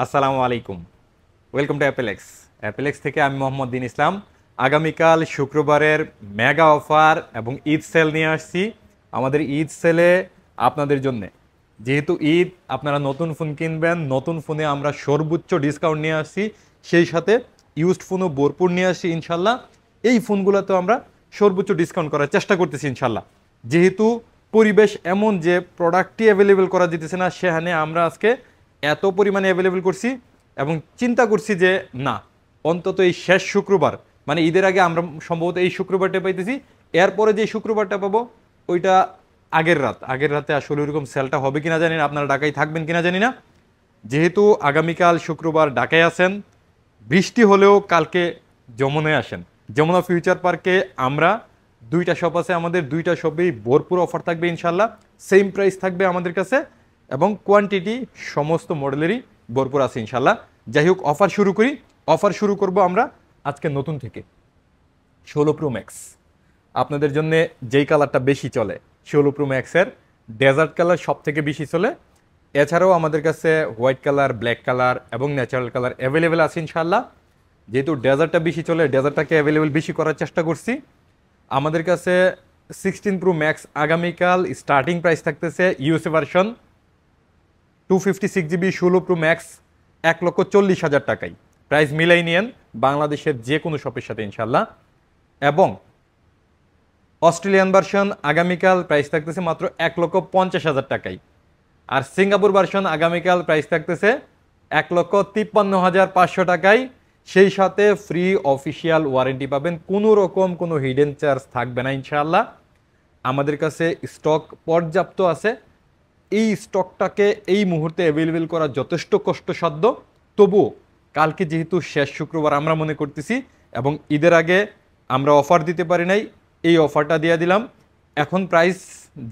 আসসালামু আলাইকুম। Welcome to অ্যাপেলেক্স থেকে আমি মোহাম্মদ দিন ইসলাম। আগামীকাল শুক্রবারের মেগা অফার এবং ঈদ সেল নিয়ে আসছি। আমাদের ঈদ সেলে আপনাদের জন্য, যেহেতু ঈদ, আপনারা নতুন ফোন কিনবেন, নতুন ফোনে আমরা সর্বোচ্চ ডিসকাউন্ট নিয়ে আসছি, সেই সাথে ইউজড ফোনও ভরপুর নিয়ে আসছি ইনশাল্লাহ। এই ফোনগুলোতে আমরা সর্বোচ্চ ডিসকাউন্ট করার চেষ্টা করতেছি ইনশাল্লাহ। যেহেতু পরিবেশ এমন যে প্রোডাক্টই অ্যাভেলেবেল করা যেতেছে না, সেখানে আমরা আজকে এত পরিমাণে অ্যাভেলেবেল করছি এবং চিন্তা করছি যে না, অন্তত এই শেষ শুক্রবার, মানে ঈদের আগে আমরা সম্ভবত এই শুক্রবারটা পাইতেছি, এরপরে যে শুক্রবারটা পাবো ওইটা আগের রাতে আসলে ওইরকম সেলটা হবে কিনা জানি না, আপনারা ঢাকায় থাকবেন কিনা জানি না। যেহেতু আগামীকাল শুক্রবার ঢাকায় আছেন, বৃষ্টি হলেও কালকে যমুনায় আসেন। যমুনা ফিউচার পার্কে আমরা দুইটা শপ আছে, আমাদের দুইটা শপেই ভরপুর অফার থাকবে ইনশাল্লাহ। সেম প্রাইস থাকবে আমাদের কাছে এবং কোয়ান্টিটি সমস্ত মডেলেরই ভরপুর আছে ইনশাল্লাহ। যাই হোক, অফার শুরু করব আমরা আজকে নতুন থেকে। 16 প্রো ম্যাক্স আপনাদের জন্য যেই কালারটা বেশি চলে, 16 প্রো ম্যাক্সের ডেজার্ট কালার সব থেকে বেশি চলে। এছাড়াও আমাদের কাছে হোয়াইট কালার, ব্ল্যাক কালার এবং ন্যাচারাল কালার অ্যাভেলেবেল আছে ইনশাল্লাহ। যেহেতু ডেজার্টটা বেশি চলে, ডেজার্টটাকে অ্যাভেলেবেল বেশি করার চেষ্টা করছি। আমাদের কাছে 16 প্রো ম্যাক্স আগামীকাল স্টার্টিং প্রাইস থাকতেছে USA version 256 GB 16 pro max 1,40,000 টাকায়। প্রাইস মিলাই নিয়েন বাংলাদেশের যে কোনো শপের সাথে ইনশাল্লাহ। এবং অস্ট্রেলিয়ান ভার্সন আগামীকাল প্রাইস থাকতেছে মাত্র 1,50,000 টাকায়। আর সিঙ্গাপুর ভার্সন আগামীকাল প্রাইস থাকতেছে 1,53,500 টাকায়। সেই সাথে ফ্রি অফিসিয়াল ওয়ারেন্টি পাবেন, কোনো রকম কোনো হিডেন চার্জ থাকবে না ইনশাআল্লাহ। আমাদের কাছে স্টক পর্যাপ্ত আছে। এই স্টকটাকে এই মুহূর্তে অ্যাভেলেবেল করা যথেষ্ট কষ্টসাধ্য, তবুও কালকে যেহেতু শেষ শুক্রবার আমরা মনে করতেছি এবং ঈদের আগে আমরা অফার দিতে পারি নাই, এই অফারটা দিয়ে দিলাম। এখন প্রাইস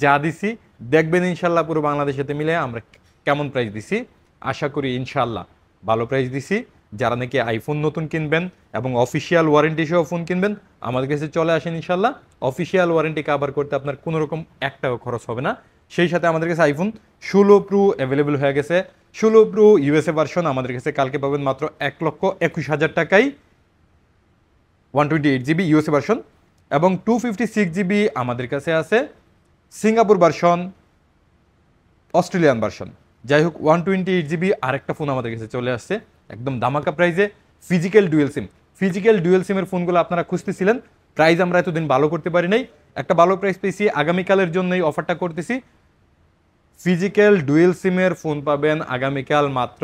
যা দিছি দেখবেন ইনশাল্লাহ পুরো বাংলাদেশেতে মিলে আমরা কেমন প্রাইস দিছি। আশা করি ইনশাল্লাহ ভালো প্রাইস দিছি। যারা নাকি আইফোন নতুন কিনবেন এবং অফিসিয়াল ওয়ারেন্টি সহ ফোন কিনবেন, আমাদের কাছে চলে আসেন ইনশাল্লাহ। অফিসিয়াল ওয়ারেন্টি কাভার করতে আপনার কোনো রকম 1 টাকা খরচ হবে না। সেই সাথে আমাদের কাছে আইফোন 16 প্রো অ্যাভেলেবেল হয়ে গেছে। 16 প্রো ইউএসএ ভার্সন আমাদের কাছে কালকে পাবেন মাত্র 1,21,000 টাকায়, 128 জিবি ইউএসএ ভার্সন। এবং 256 জিবি আমাদের কাছে আছে সিঙ্গাপুর ভার্সন, অস্ট্রেলিয়ান ভার্সন। যাই হোক, 128 জিবি আরেকটা ফোন আমাদের কাছে চলে আসছে একদম ধামাকা প্রাইজে, ফিজিক্যাল ডুয়েল সিমের ফোনগুলো আপনারা খুঁজতেছিলেন। প্রাইস আমরা এতদিন ভালো করতে পারি নাই, একটা ভালো প্রাইস পেয়েছি, আগামীকালের জন্যই অফারটা করতেছি। ফিজিক্যাল ডুয়েল সিমের ফোন পাবেন আগামীকাল মাত্র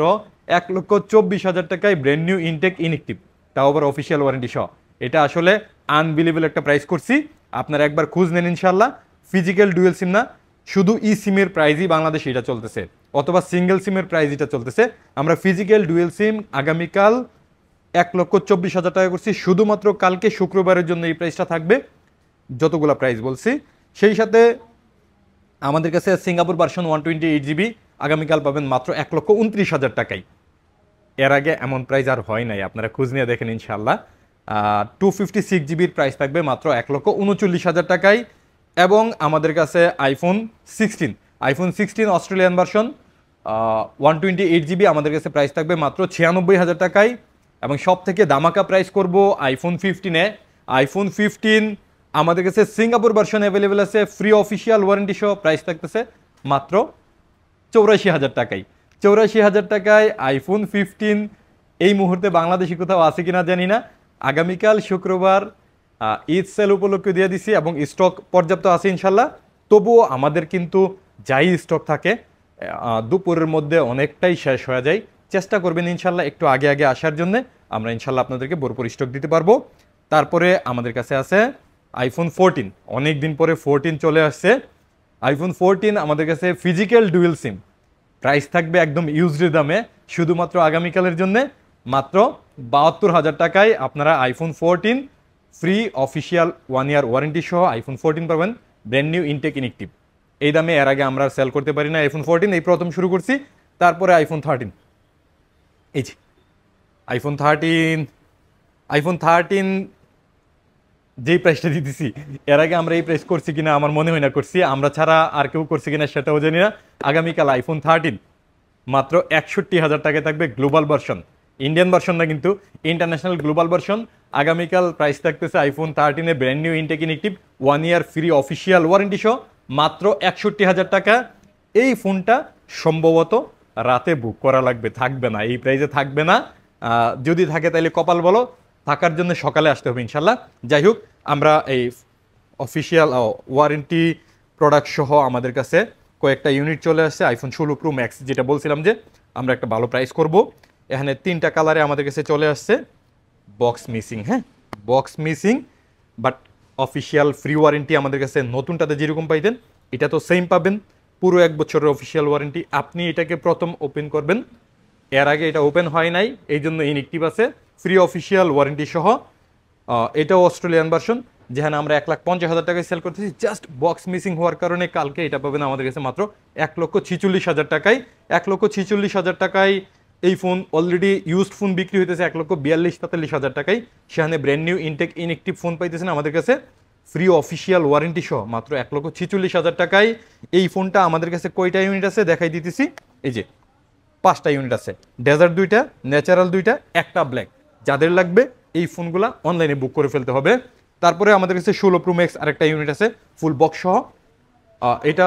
1,24,000 টাকায়, ব্র্যান্ড নিউ ইনটেক ইনএক্টিভ, তাও আবার অফিসিয়াল ওয়ারেন্টি সহ। এটা আসলে আনবিলিভেবল একটা প্রাইস করছি, আপনারা একবার খোঁজ নেন ইনশাল্লাহ। ফিজিক্যাল ডুয়েল সিম না, শুধু ই সিমের প্রাইসই বাংলাদেশে এটা চলতেছে, অথবা সিঙ্গেল সিমের প্রাইস এটা চলতেছে। আমরা ফিজিক্যাল ডুয়েল সিম আগামীকাল 1,24,000 টাকা করছি, শুধুমাত্র কালকে শুক্রবারের জন্য এই প্রাইসটা থাকবে, যতগুলো প্রাইস বলছি। সেই সাথে আমাদের কাছে সিঙ্গাপুর ভার্সন 128 জিবি আগামীকাল পাবেন মাত্র 1,29,000 টাকায়। এর আগে এমন প্রাইস আর হয় নাই, আপনারা খোঁজ নিয়ে দেখেন ইনশাল্লাহ। 256 জিবির প্রাইস থাকবে মাত্র 1,39,000 টাকায়। এবং আমাদের কাছে আইফোন 16 অস্ট্রেলিয়ান ভার্সন 128 জিবি আমাদের কাছে প্রাইস থাকবে মাত্র 96,000 টাকায়। এবং সব থেকে দামাকা প্রাইস করব আইফোন 15-এ। আইফোন 15 আমাদের কাছে সিঙ্গাপুর ভার্সন অ্যাভেলেবেল আছে, ফ্রি অফিসিয়াল ওয়ারেন্টি সহ, প্রাইস থাকতেছে মাত্র 84,000 টাকায়। 84,000 টাকায় আইফোন 15 এই মুহূর্তে বাংলাদেশি কোথাও আছে কিনা জানি না। আগামীকাল শুক্রবার ঈদ সেল উপলক্ষে দিয়ে দিছি এবং স্টক পর্যাপ্ত আছে ইনশাল্লাহ। তবুও আমাদের কিন্তু যাই স্টক থাকে দুপুরের মধ্যে অনেকটাই শেষ হয়ে যায়। চেষ্টা করবেন ইনশাল্লাহ একটু আগে আগে আসার জন্য, আমরা ইনশাল্লাহ আপনাদেরকে ভরপুর স্টক দিতে পারবো। তারপরে আমাদের কাছে আছে আইফোন 14, অনেক দিন পরে 14 চলে আসছে। আইফোন 14 আমাদের কাছে ফিজিক্যাল ডুয়েল সিম, প্রাইস থাকবে একদম ইউজড দামে, শুধুমাত্র আগামীকালের জন্য মাত্র 72,000 টাকায় আপনারা iPhone 14 free official 1 year warranty সহ আইফোন 14 পাবেন, ব্র্যান্ড নিউ ইনটেক ইনএক্টিভ। এই দামে এর আগে আমরা সেল করতে পারি না আইফোন 14, এই প্রথম শুরু করছি। তারপরে আইফোন 13, এই যে আইফোন 13 যেই প্রাইসটা দিতেছি, এর আগে আমরা এই প্রাইস করছি কিনা আমার মনে হয় না করছি, আমরা ছাড়া আর কেউ করছি কিনা সেটাও জানি না। আগামীকাল আইফোন 13 মাত্র 61,000 টাকায় থাকবে গ্লোবাল ভার্সন, ইন্ডিয়ান ভার্সন না কিন্তু, ইন্টারন্যাশনাল গ্লোবাল ভার্সন। আগামীকাল প্রাইস থাকতেছে iPhone 13 brand new intact inactive 1 year free official warranty সহ মাত্র 61,000 টাকা। এই ফোনটা সম্ভবত রাতে বুক করা লাগবে, থাকবে না এই প্রাইসে, থাকবে না। যদি থাকে তাহলে কপাল বলো, থাকার জন্য সকালে আসতে হবে ইনশাল্লাহ। যাই হোক, আমরা এই অফিসিয়াল ওয়ারেন্টি প্রোডাক্ট সহ আমাদের কাছে কয়েকটা ইউনিট চলে আসছে আইফোন 16 প্রো ম্যাক্স, যেটা বলছিলাম যে আমরা একটা ভালো প্রাইস করব। এখানে 3টা কালারে আমাদের কাছে চলে আসছে। বক্স মিসিং, হ্যাঁ box missing, but official free warranty আমাদের কাছে নতুনটাতে যেরকম পাইতেন এটা তো সেম পাবেন, পুরো 1 বছরের অফিসিয়াল ওয়ারেন্টি। আপনি এটাকে প্রথম ওপেন করবেন, এর আগে এটা ওপেন হয় নাই, এই জন্য ইনএক্টিভ আছে ফ্রি অফিসিয়াল ওয়ারেন্টি সহ। এটাও অস্ট্রেলিয়ান ভার্সন, যেখানে আমরা 1,50,000 টাকায় সেল করতেছি। জাস্ট বক্স মিসিং হওয়ার কারণে কালকে এটা পাবেন আমাদের কাছে মাত্র 1,46,000 টাকায়। 1,46,000 টাকায় এই ফোন অলরেডি ইউজড ফোন বিক্রি হইতেছে 1,42,43,000 টাকায়, সেখানে brand new intact inactive phone পাইতেছেন আমাদের কাছে ফ্রি অফিসিয়াল ওয়ারেন্টি সহ মাত্র 1,46,000 টাকায়। এই ফোনটা আমাদের কাছে কয়টা ইউনিট আছে দেখাই দিতেছি, এই যে 5টা ইউনিট আছে, ডেজার্ট 2টা, ন্যাচারাল 2টা, একটা ব্ল্যাক। যাদের লাগবে এই ফোনগুলো অনলাইনে বুক করে ফেলতে হবে। তারপরে আমাদের কাছে 16 প্রো ম্যাক্স আরেকটা ইউনিট আছে ফুল বক্স সহ, এটা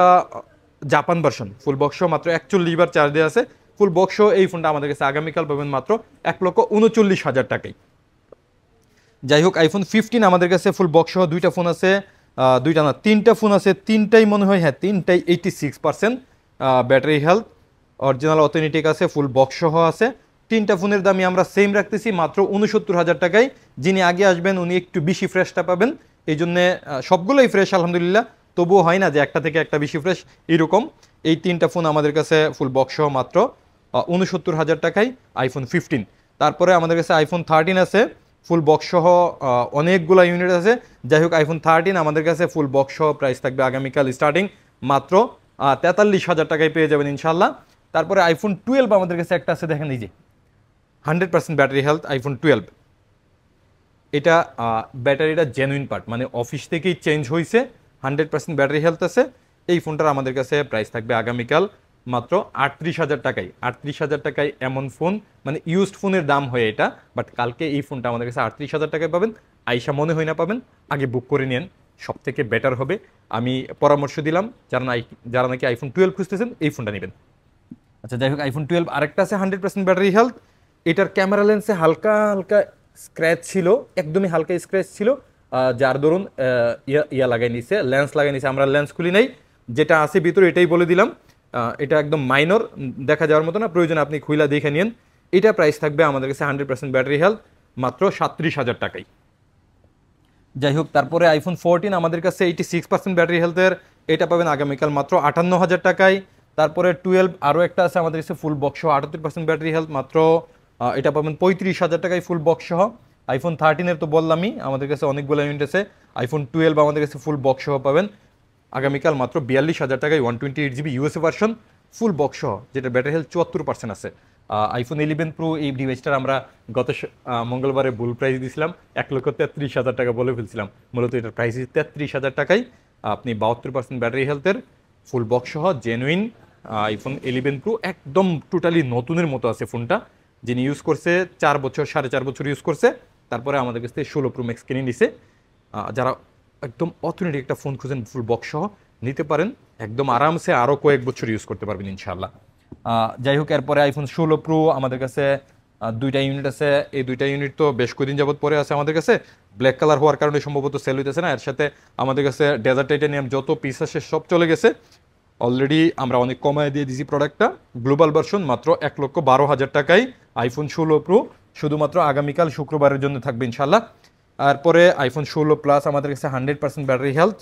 জাপান ভার্সন, ফুল বক্স সহ মাত্র 41 বার চার্জ দেওয়া আছে। ফুল বক্স সহ এই ফোনটা আমাদের কাছে আগামীকাল পাবেন মাত্র 1,39,000 টাকায়। যাই হোক, আইফোন 15 আমাদের কাছে ফুল বক্স সহ 2টা ফোন আছে, 2টা না 3টা ফোন আছে, 3টাই মনে হয়, হ্যাঁ 3টাই 86% ব্যাটারি হেলথ, অরিজিনাল অথেন্টিক আছে, ফুল বক্স সহ আছে। 3টা ফোনের দামই আমরা সেম রাখতেছি মাত্র 69,000 টাকায়। যিনি আগে আসবেন উনি একটু বেশি ফ্রেশটা পাবেন, এই জন্যে সবগুলোই ফ্রেশ আলহামদুলিল্লাহ, তবুও হয় না যে একটা থেকে একটা বেশি ফ্রেশ এরকম। এই 3টা ফোন আমাদের কাছে ফুল বক্স সহ মাত্র 69,000 টাকায় আইফোন 15। তারপরে আমাদের কাছে আইফোন 13 আছে ফুল বক্স সহ, অনেকগুলো ইউনিট আছে। যাই হোক, আইফোন 13 আমাদের কাছে ফুল বক্স সহ প্রাইস থাকবে আগামীকাল স্টার্টিং মাত্র 43,000 টাকায় পেয়ে যাবেন ইনশাল্লাহ। তারপরে আইফোন 12 আমাদের কাছে একটা আছে, দেখেন এই যে 100% ব্যাটারি হেলথ আইফোন 12। এটা ব্যাটারিটা জেনুইন পার্ট, মানে অফিস থেকেই চেঞ্জ হয়েছে, 100% ব্যাটারি হেলথ আছে। এই ফোনটার আমাদের কাছে প্রাইস থাকবে আগামীকাল মাত্র 38,000 টাকায়। 38,000 টাকায় এমন ফোন, মানে ইউজড ফোনের দাম হয় এটা, বাট কালকে এই ফোনটা আমাদের কাছে 38,000 টাকায় পাবেন। আইসা মনে হয় না পাবেন, আগে বুক করে নেন, সব থেকে বেটার হবে। আমি পরামর্শ দিলাম যারা নাকি আইফোন 12 খুঁজতেছেন এই ফোনটা নেবেন। আচ্ছা যাই হোক, আইফোন 12 আরেকটা আছে 100% ব্যাটারি হেলথ। এটার ক্যামেরা লেন্সে হালকা হালকা স্ক্র্যাচ ছিল, একদমই হালকা স্ক্র্যাচ ছিল, যার দরুন ইয়া লাগাই নিছে, লেন্স লাগাই নিছে। আমরা লেন্স খুলি নাই, যেটা আছে ভিতরে এটাই বলে দিলাম। এটা একদম মাইনর, দেখা যাওয়ার মতো না, প্রয়োজন আপনি খুইলা দেখে নিন। এটা প্রাইস থাকবে আমাদের কাছে 100% ব্যাটারি হেলথ মাত্র 37,000 টাকায়। যাই হোক, তারপরে আইফোন 14 আমাদের কাছে 86% ব্যাটারি হেলথের, এটা পাবেন আগামীকাল মাত্র 58,000 টাকায়। তারপরে 12 আরও একটা আছে আমাদের কাছে ফুল বক্স সহ 78% ব্যাটারি হেলথ, মাত্র এটা পাবেন 35,000 টাকায় ফুল বক্স সহ। আইফোন 13 তো বললামই আমাদের কাছে অনেকগুলো ইউনিট আছে। আইফোন 12 আমাদের কাছে ফুল বক্স সহ পাবেন আগামীকাল মাত্র 42,000 টাকায় 128GB USA version full box সহ, যেটা ব্যাটারি হেলথ 74% আছে। আইফোন 11 প্রো এই ডিভাইসটার আমরা গত মঙ্গলবারে বুল প্রাইস দিয়েছিলাম 1,33,000 টাকা বলে ফেলছিলাম, মূলত এটার প্রাইস 33,000 টাকায় আপনি 72% ব্যাটারি হেলথের ফুল বক্স সহ জেনুইন আইফোন 11 প্রো, একদম টোটালি নতুনের মতো আছে ফোনটা। যিনি ইউজ করছে 4 বছর 4.5 বছর ইউজ করছে, তারপরে আমাদের কাছ থেকে 16 প্রো ম্যাক্স কিনে নিছে। যারা একদম অথেন্টিক একটা ফোন খুঁজেন ফুল বক্স সহ নিতে পারেন, একদম আরামসে আরও কয়েক বছর ইউজ করতে পারবেন ইনশাআল্লাহ। যাই হোক, এরপরে আইফোন 16 প্রো আমাদের কাছে 2টা ইউনিট আছে। এই 2টা ইউনিট তো বেশ কদিন যাবত পরে আছে আমাদের কাছে, ব্ল্যাক কালার হওয়ার কারণে সম্ভবত সেল হইতেছে না। এর সাথে আমাদের কাছে ডেজার্ট টাইটানিয়াম যত পিস আছে সব চলে গেছে অলরেডি, আমরা অনেক কমায় দিয়ে দিয়েছি প্রোডাক্টটা। গ্লোবাল ভার্সন মাত্র 1,12,000 টাকায় আইফোন 16 প্রো, শুধুমাত্র আগামীকাল শুক্রবারের জন্য থাকবে ইনশাল্লাহ। তারপরে আইফোন 16 প্লাস আমাদের কাছে 100% ব্যাটারি হেলথ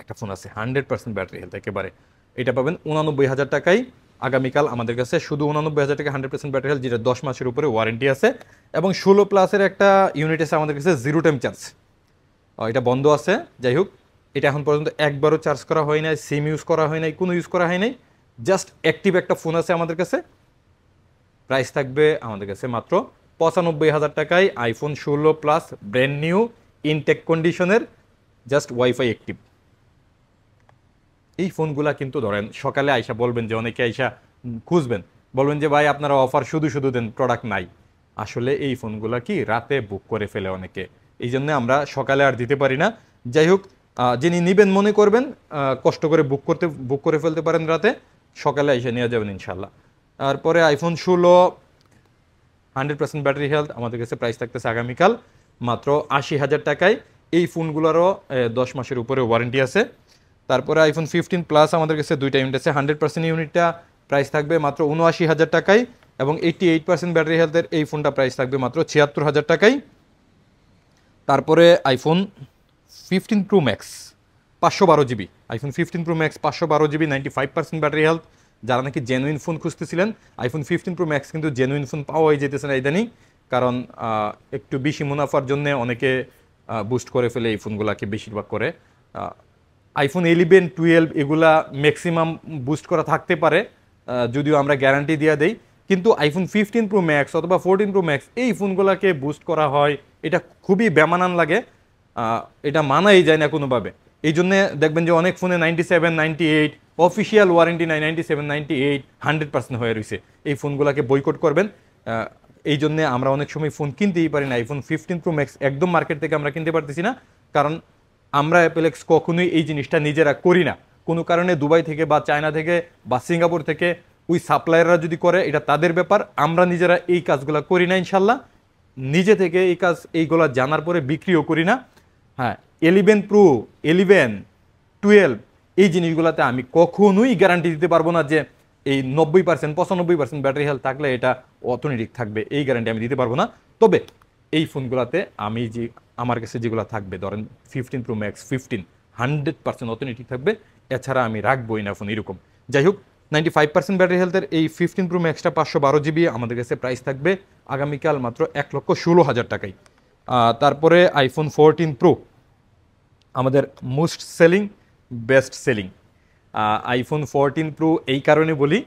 একটা ফোন আছে, 100% ব্যাটারি হেলথ একেবারে, এটা পাবেন 89,000 টাকায় আগামীকাল আমাদের কাছে, শুধু 89,000 টাকা 100% ব্যাটারি হেলথ, যেটা 10 মাসের উপরে ওয়ারেন্টি আছে। এবং 16 প্লাসের একটা ইউনিট আছে আমাদের কাছে জিরো টাইম চার্জ, এটা বন্ধ আছে। যাই হোক, এটা এখন পর্যন্ত একবারও চার্জ করা হয় নাই, সিম ইউজ করা হয় নাই, কোনো ইউজ করা হয় নাই, জাস্ট অ্যাক্টিভ একটা ফোন আছে আমাদের কাছে। প্রাইস থাকবে আমাদের কাছে মাত্র 95,000 টাকায় iPhone 16 plus brand new intact কন্ডিশনের, জাস্ট ওয়াইফাই অ্যাক্টিভ। এই ফোনগুলা কিন্তু ধরেন সকালে আইসা বলবেন যে অনেকে আইসা খুঁজবেন, বলবেন যে ভাই আপনারা অফার শুধু শুধু দেন, প্রোডাক্ট নাই। আসলে এই ফোনগুলো কি রাতে বুক করে ফেলে অনেকে, এই জন্য আমরা সকালে আর দিতে পারি না। যাই হোক, যিনি নিবেন মনে করবেন, কষ্ট করে বুক করে ফেলতে পারেন রাতে, সকালে এসে নিয়ে যাবেন ইনশাল্লাহ। তারপরে আইফোন 16 100% ব্যাটারি হেলথ আমাদের কাছে প্রাইস থাকতেছে আগামীকাল মাত্র 80,000 টাকায়। এই ফোনগুলোরও 10 মাসের উপরে ওয়ারেন্টি আছে। তারপরে আইফোন 15 প্লাস আমাদের কাছে দুইটা ইউনিট আছে। 100% ইউনিটটা প্রাইস থাকবে মাত্র 79,000 টাকায়, এবং 88% ব্যাটারি হেলথের এই ফোনটা প্রাইস থাকবে মাত্র 76,000 টাকায়। তারপরে iPhone 15 pro max 512 GB, iPhone 15 pro max 512 GB, 95% battery health. যারা নাকি জেনুইন ফোন খুঁজতেছিলেন, আইফোন 15 প্রো ম্যাক্স কিন্তু জেনুইন ফোন পাওয়াই যেতেছে না ইদানিং, কারণ একটু বেশি মুনাফার জন্য অনেকে বুস্ট করে ফেলে এই ফোনগুলোকে বেশিরভাগ করে। আইফোন 11, 12 এগুলা ম্যাক্সিমাম বুস্ট করা থাকতে পারে, যদিও আমরা গ্যারান্টি দিয়ে দেই, কিন্তু আইফোন 15 প্রো ম্যাক্স অথবা 14 প্রো ম্যাক্স এই ফোনগুলোকে বুস্ট করা হয়, এটা খুবই বেমানান লাগে, এটা মানাই যায় না কোনোভাবে। এই জন্যে দেখবেন যে অনেক ফোনে 97, 98 অফিসিয়াল ওয়ারেন্টি নাই, 97, 98 100% হয়ে রয়েছে। এই ফোনগুলোকে বয়কট করবেন। এই জন্যে আমরা অনেক সময় ফোন কিনতেই পারি না। আইফোন 15 প্রো ম্যাক্স একদম মার্কেট থেকে আমরা কিনতে পারতেছি না, কারণ আমরা অ্যাপেলেক্স কখনোই এই জিনিসটা নিজেরা করি না। কোনো কারণে দুবাই থেকে বা চায়না থেকে বা সিঙ্গাপুর থেকে ওই সাপ্লায়াররা যদি করে, এটা তাদের ব্যাপার, আমরা নিজেরা এই কাজগুলো করি না ইনশাল্লাহ। নিজে থেকে এইগুলো জানার পরে বিক্রিও করি না। হ্যাঁ, 11 প্রো, 11, 12 এই জিনিসগুলোতে আমি কখনোই গ্যারান্টি দিতে পারবো না যে এই 90%, 95% ব্যাটারি হেলথ থাকলে এটা অথেন্টিক থাকবে, এই গ্যারান্টি আমি দিতে পারবো না। তবে এই ফোনগুলোতে আমি যে আমার কাছে যেগুলো থাকবে, ধরেন 15 প্রো ম্যাক্স 15 100% অথেন্টিক থাকবে, এছাড়া আমি রাখবোই না ফোন এরকম। যাই হোক, 95% ব্যাটারি হেলথের এই 15 প্রো ম্যাক্সটা 512 জিবি আমাদের কাছে প্রাইস থাকবে আগামীকাল মাত্র 1,16,000 টাকায়। তারপরে আইফোন 14 প্রো আমাদের most selling, best selling iPhone 14 pro এই কারণে বলি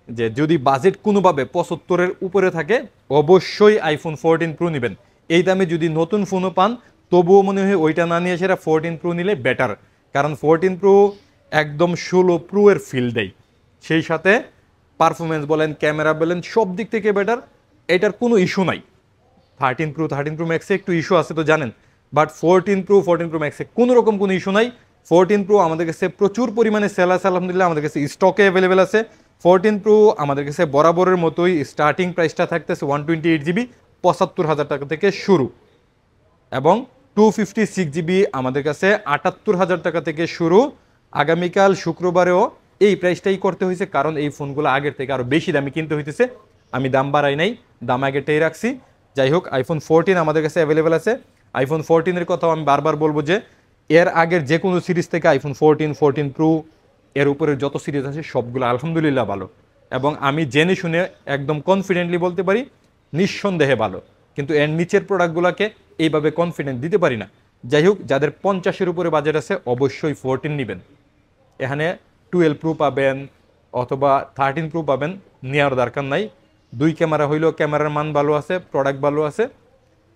যে যদি বাজেট কোনোভাবে 75-এর উপরে থাকে, অবশ্যই আইফোন 14 প্রো নেবেন। এই দামে যদি নতুন ফোনও পান, তবুও মনে হয় ওইটা না নিয়ে সেটা 14 প্রো নিলে বেটার, কারণ 14 প্রো একদম 16 প্রো এর ফিল দেয়, সেই সাথে পারফরমেন্স বলেন, ক্যামেরা বলেন, সব দিক থেকে বেটার, এটার কোনো ইস্যু নাই। 13 প্রো ম্যাক্সে একটু ইস্যু আছে তো জানেন, বাট 14 প্রো ম্যাক্সে কোনো রকম কোনো ইস্যু নাই। 14 প্রো আমাদের কাছে প্রচুর পরিমাণে সেল আছে, আলহামদুলিল্লাহ আমাদের কাছে স্টকে অ্যাভেলেবেল আছে। 14 প্রো আমাদের কাছে বরাবরের মতোই স্টার্টিং প্রাইসটা থাকতেছে 128 জিবি 75,000 টাকা থেকে শুরু, এবং 256 জিবি আমাদের কাছে 78,000 টাকা থেকে শুরু। আগামীকাল শুক্রবারেও এই প্রাইসটাই করতে হয়েছে, কারণ এই ফোনগুলো আগের থেকে আরও বেশি দামে কিনতে হইতেছে, আমি দাম বাড়াই নাই, দাম আগেরটাই রাখছি। যাই হোক, আইফোন 14 আমাদের কাছে অ্যাভেলেবেল আছে। আইফোন 14-এর কথাও আমি বারবার বলবো যে এর আগের যে কোনো সিরিজ থেকে আইফোন 14, 14 প্রো এর উপরে যত সিরিজ আছে সবগুলো আলহামদুলিল্লাহ ভালো, এবং আমি জেনে শুনে একদম কনফিডেন্টলি বলতে পারি নিঃসন্দেহে ভালো, কিন্তু এর নিচের প্রোডাক্টগুলোকে এইভাবে কনফিডেন্ট দিতে পারি না। যাই হোক, যাদের 50-এর উপরে বাজেট আছে অবশ্যই 14 নেবেন। এখানে 12 প্রো পাবেন অথবা 13 প্রো পাবেন, নেওয়ার দরকার নাই। দুই ক্যামেরা হইলেও ক্যামেরার মান ভালো আছে, প্রোডাক্ট ভালো আছে,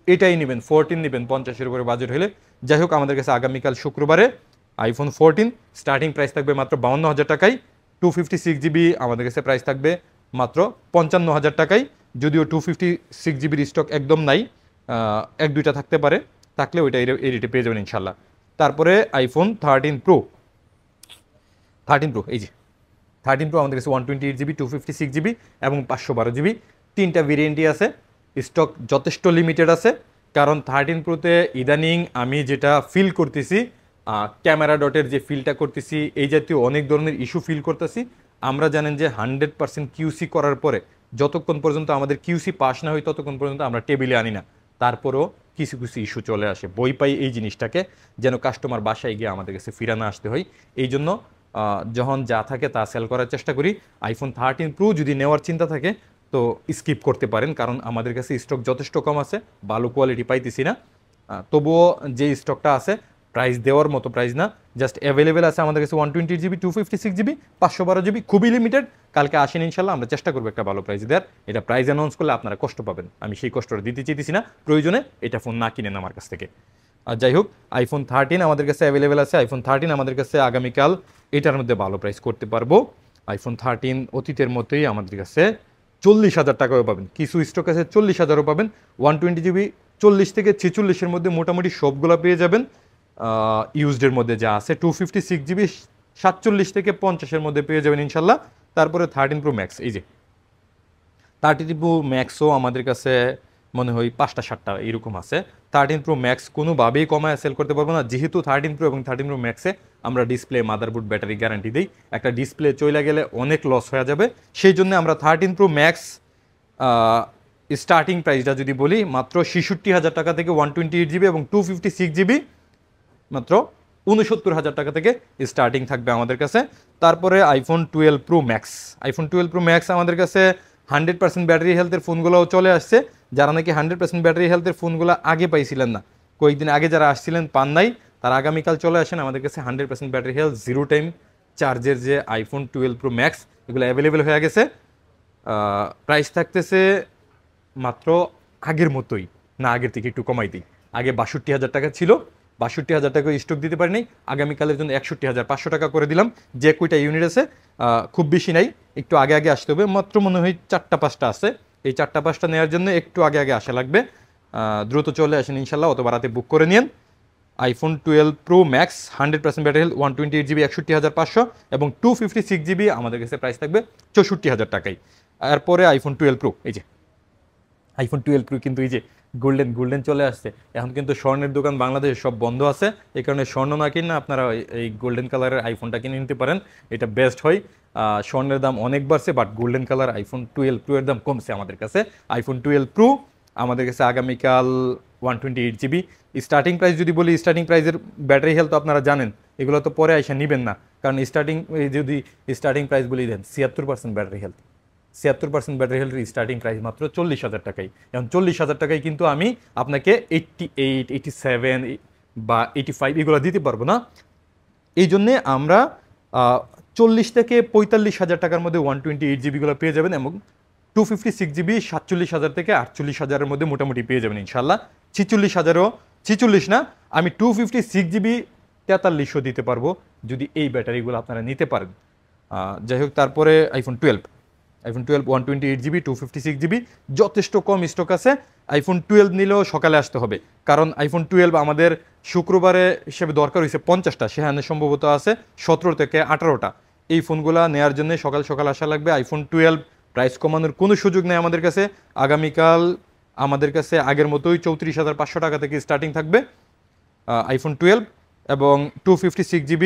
এটাই নেবেন, 14 নেবেন 50-এর উপরে বাজেট হলে। যাই হোক, আমাদের কাছে আগামীকাল শুক্রবারে আইফোন 14 স্টার্টিং প্রাইস থাকবে মাত্র 52,000 টাকায়। 256 জিবি আমাদের কাছে প্রাইস থাকবে মাত্র 55,000 টাকায়, যদিও 256 জিবির স্টক একদম নাই, এক দুইটা থাকতে পারে, থাকলে ওইটা এই রেটে পেয়ে যাবেন ইনশাল্লাহ। তারপরে আইফোন 13 প্রো, এই যে 13 প্রো আমাদের কাছে 128 জিবি, 256 জিবি এবং 512 জিবি, তিনটা ভেরিয়েন্টই আছে। স্টক যথেষ্ট লিমিটেড আছে, কারণ 13 প্রোতে ইদানিং আমি যেটা ফিল করতেছি, ক্যামেরা ডটের যে ফিলটা করতেছি, এই জাতীয় অনেক ধরনের ইস্যু ফিল করতেছি। আমরা জানেন যে 100% কিউসি করার পরে যতক্ষণ পর্যন্ত আমাদের কিউসি পাস না হয় ততক্ষণ পর্যন্ত আমরা টেবিলে আনি না, তারপরেও কিছু কিছু ইস্যু চলে আসে। বই পাই এই জিনিসটাকে যেন কাস্টমার বাসায় গিয়ে আমাদের কাছে ফিরানো আসতে হয়। এই জন্য যখন যা থাকে তা সেল করার চেষ্টা করি। আইফোন 13 প্রো যদি নেওয়ার চিন্তা থাকে তো স্কিপ করতে পারেন, কারণ আমাদের কাছে স্টক যথেষ্ট কম আছে, ভালো কোয়ালিটি পাইতেছি না। তবুও যে স্টকটা আছে প্রাইস দেওয়ার মতো প্রাইস না, জাস্ট অ্যাভেলেবেল আছে আমাদের কাছে 128 জিবি, 256 জিবি, 512 জিবি, খুবই লিমিটেড। কালকে আসেন ইনশাল্লাহ, আমরা চেষ্টা করবো একটা ভালো প্রাইস দেওয়ার। এটা প্রাইস অ্যানাউন্স করলে আপনারা কষ্ট পাবেন, আমি সেই কষ্টটা দিতে চাইতেছি না, প্রয়োজনে এটা ফোন না কিনেন আমার কাছ থেকে। আর যাই হোক, আইফোন 13 আমাদের কাছে অ্যাভেলেবেল আছে। আইফোন 13 আমাদের কাছে আগামীকাল এটার মধ্যে ভালো প্রাইস করতে পারবো। আইফোন 13 অতীতের মতোই আমাদের কাছে 40,000 টাকাও পাবেন, কিছু স্টক আছে 40,000ও পাবেন। 120 GB 40 থেকে 46-এর মধ্যে মোটামুটি সবগুলো পেয়ে যাবেন। ইউজডের মধ্যে যা আছে 256 GB 47 থেকে 50-এর মধ্যে পেয়ে যাবেন ইনশাল্লাহ। তারপরে 13 Pro Max, এই যে 13 Pro Maxও আমাদের কাছে মনে হয় 5টা 7টা এরকম আছে। 13 Pro Max কোনোভাবেই কমায় সেল করতে পারবো না, যেহেতু 13 Pro এবং 13 Pro Max-এ আমরা ডিসপ্লে, মাদারবোর্ড, ব্যাটারি গ্যারান্টি দিই। একটা ডিসপ্লে চলে গেলে অনেক লস হয়ে যাবে, সেই জন্য আমরা 13 Pro Max স্টার্টিং প্রাইসটা যদি বলি মাত্র 66,000 টাকা থেকে 128 GB এবং 256 GB মাত্র 69,000 টাকা থেকে স্টার্টিং থাকবে আমাদের কাছে। তারপরে iPhone 12 Pro Max, iPhone 12 Pro Max আমাদের কাছে 100% ব্যাটারি হেলথের ফোনগুলোও চলে আসছে। যারা নাকি 100% ব্যাটারি হেলথের ফোনগুলো আগে পাইছিলেন না, কয়েকদিন আগে যারা আসছিলেন পান নাই, তারা আগামীকাল চলে আসেন আমাদের কাছে। 100% ব্যাটারি হেলথ, 0 টাইম চার্জের যে আইফোন 12 Pro Max এগুলো অ্যাভেলেবেল হয়ে গেছে। প্রাইস থাকতেছে মাত্র আগের মতোই, না আগের থেকে একটু কমাই দিই। আগে 62,000 টাকা ছিল, 62,000 টাকা স্টক দিতে পারিনি, আগামীকালের জন্য 61,500 টাকা করে দিলাম। যে কয়টা ইউনিট আছে খুব বেশি নাই, একটু আগে আগে আসতে হবে, মাত্র মনে হয় 4টা 5টা আছে। এই 4টা 5টা নেওয়ার জন্য একটু আগে আগে আসা লাগবে, দ্রুত চলে আসেন ইনশাল্লাহ, অত বারাতে বুক করে নিন। IPhone 12 Pro Max 100% battery health, 128 GB 61,500 এবং 256 GB আমাদের কাছে প্রাইস থাকবে 64,000 টাকায়। এরপরে আইফোন 12 Pro, এই যে আইফোন 12 Pro কিন্তু এই যে গোল্ডেন চলে আসছে। এখন কিন্তু স্বর্ণের দোকান বাংলাদেশে সব বন্ধ আছে, এই কারণে স্বর্ণ না কিনে আপনারা এই গোল্ডেন কালারের আইফোনটা কিনে নিতে পারেন, এটা বেস্ট হয়। স্বর্ণের দাম অনেক বাড়ছে, but golden colour iPhone 12 Pro এর দাম কমছে আমাদের কাছে। আইফোন 12 Pro আমাদের কাছে আগামীকাল 128 GB স্টার্টিং প্রাইস যদি বলি, স্টার্টিং প্রাইসের ব্যাটারি হেলথ তো আপনারা জানেন, এগুলো তো পরে আইসা নেবেন না, কারণ যদি স্টার্টিং প্রাইস বলি দেন 76% ব্যাটারি হেলথ, 76% ব্যাটারি হেলথের স্টার্টিং প্রাইস মাত্র 40,000 টাকায়। এখন 40,000 টাকায় কিন্তু আমি আপনাকে 88, 87 বা 85 এগুলো দিতে পারবো না। এই জন্যে আমরা 40 থেকে 45,000 টাকার মধ্যে 128 জিবিগুলো পেয়ে যাবেন এবং 256 GB 47,000 থেকে 48,000-এর মধ্যে মোটামুটি পেয়ে যাবেন ইনশাল্লাহ। 46 না, আমি 256 GB 4300 দিতে পারবো যদি এই ব্যাটারিগুলো আপনারা নিতে পারেন। যাই হোক, তারপরে আইফোন 12 128 GB 256 GB যথেষ্ট কম স্টক আছে। আইফোন 12 নিলেও সকালে আসতে হবে, কারণ আইফোন 12 আমাদের শুক্রবারে হিসেবে দরকার হয়েছে 50টা, সেখানে সম্ভবত আছে 17 থেকে 18টা। এই ফোনগুলো নেওয়ার জন্য সকাল সকাল আসা লাগবে। আইফোন 12 প্রাইস কমানোর কোনো সুযোগ নেই আমাদের কাছে। আগামীকাল আমাদের কাছে আগের মতোই 34,500 টাকা থেকে স্টার্টিং থাকবে আইফোন 12 এবং 256 GB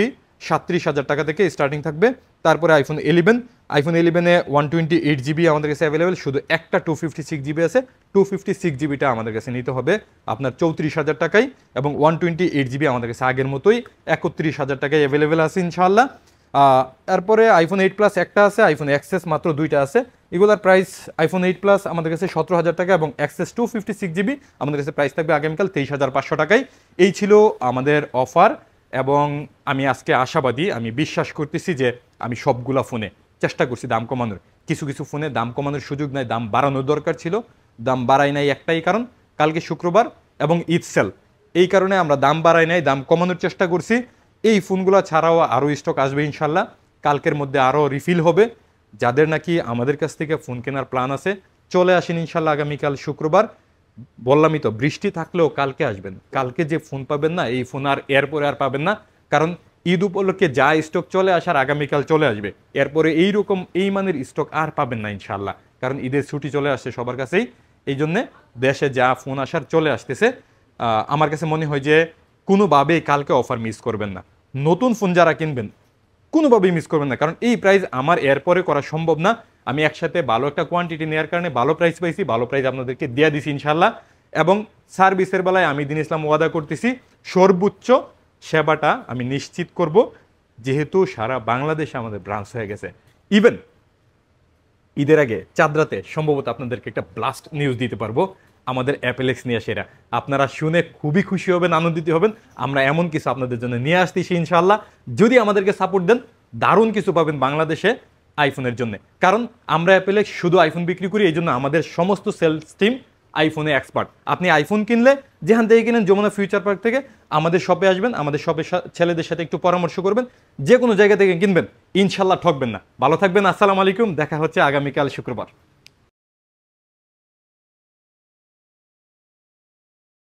37,000 টাকা থেকে স্টার্টিং থাকবে। তারপরে আইফোন 11-এ 128 GB আমাদের কাছে অ্যাভেলেবেল, শুধু একটা 256 GB আছে। 256 GBটা আমাদের কাছে নিতে হবে আপনার 34,000 টাকায় এবং 128 GB আমাদের কাছে আগের মতোই 31,000 টাকায় অ্যাভেলেবেল আছে ইনশাআল্লাহ। তারপরে আইফোন 8 প্লাস একটা আছে, আইফোন এক্সেস মাত্র 2টা আছে। এগুলোর প্রাইস আইফোন 8 প্লাস আমাদের কাছে 17,000 টাকা এবং এক্সেস 256 GB আমাদের কাছে প্রাইস থাকবে আগামীকাল 23,500 টাকায়। এই ছিল আমাদের অফার এবং আমি আজকে আশাবাদী, আমি বিশ্বাস করতেছি যে আমি সবগুলা ফোনে চেষ্টা করছি দাম কমানোর। কিছু কিছু ফোনে দাম কমানোর সুযোগ নাই, দাম বাড়ানোর দরকার ছিল, দাম বাড়াই নাই একটাই কারণ, কালকে শুক্রবার এবং ঈদ সেল, এই কারণে আমরা দাম বাড়াই নাই, দাম কমানোর চেষ্টা করছি। এই ফোনগুলো ছাড়াও আরও স্টক আসবে ইনশাল্লাহ, কালকের মধ্যে আরও রিফিল হবে। যাদের নাকি আমাদের কাছ থেকে ফোন কেনার প্ল্যান আছে চলে আসেন ইনশাল্লাহ আগামীকাল শুক্রবার। বললামই তো, বৃষ্টি থাকলেও কালকে আসবেন, কালকে যে ফোন পাবেন না এই ফোন আর এরপরে আর পাবেন না, কারণ ঈদ উপলক্ষে যা স্টক চলে আসার আগামীকাল চলে আসবে, এরপরে এইরকম এই মানের স্টক আর পাবেন না ইনশাল্লাহ, কারণ ঈদের ছুটি চলে আসছে সবার কাছেই। এই জন্যে দেশে যা ফোন আসার চলে আসতেছে, আমার কাছে মনে হয় যে কোনোভাবেই কালকে অফার মিস করবেন না। নতুন ফোন যারা কিনবেন কোনোভাবেই মিস করবেন না, কারণ এই প্রাইস আমার এরপরে করা সম্ভব না। আমি একসাথে ভালো একটা কোয়ান্টিটি নেওয়ার কারণে ভালো প্রাইস পাইছি, ভালো প্রাইস আপনাদেরকে দিয়ে দিছি ইনশাল্লাহ। এবং সার্ভিসের বেলায় আমি দিন ইসলাম ওয়াদা করতেছি সর্বোচ্চ সেবাটা আমি নিশ্চিত করব, যেহেতু সারা বাংলাদেশে আমাদের ব্রাঞ্চ হয়ে গেছে। ইভেন ঈদের আগে চাঁদরাতে সম্ভবত আপনাদেরকে একটা ব্লাস্ট নিউজ দিতে পারবো আমাদের অ্যাপেলেক্স নিয়ে। সেরা আপনারা শুনে খুবই খুশি হবেন, আনন্দিত হবেন। আমরা এমন কিছু আপনাদের জন্য নিয়ে আসতেছি ইনশাআল্লাহ, যদি আমাদেরকে সাপোর্ট দেন দারুণ কিছু পাবেন বাংলাদেশে আইফোনের জন্য। কারণ আমরা অ্যাপেলেক্স শুধু আইফোন বিক্রি করি, এই জন্য আমাদের সমস্ত সেলস টিম আইফোনে এক্সপার্ট। আপনি আইফোন কিনলে যেখান থেকে কিনেন, যমুনা ফিউচার পার্ক থেকে আমাদের শপে আসবেন, আমাদের শপের ছেলেদের সাথে একটু পরামর্শ করবেন, যে কোনো জায়গা থেকে কিনবেন, ইনশাল্লাহ ঠকবেন না। ভালো থাকবেন, আসসালামু আলাইকুম, দেখা হচ্ছে আগামীকাল শুক্রবার।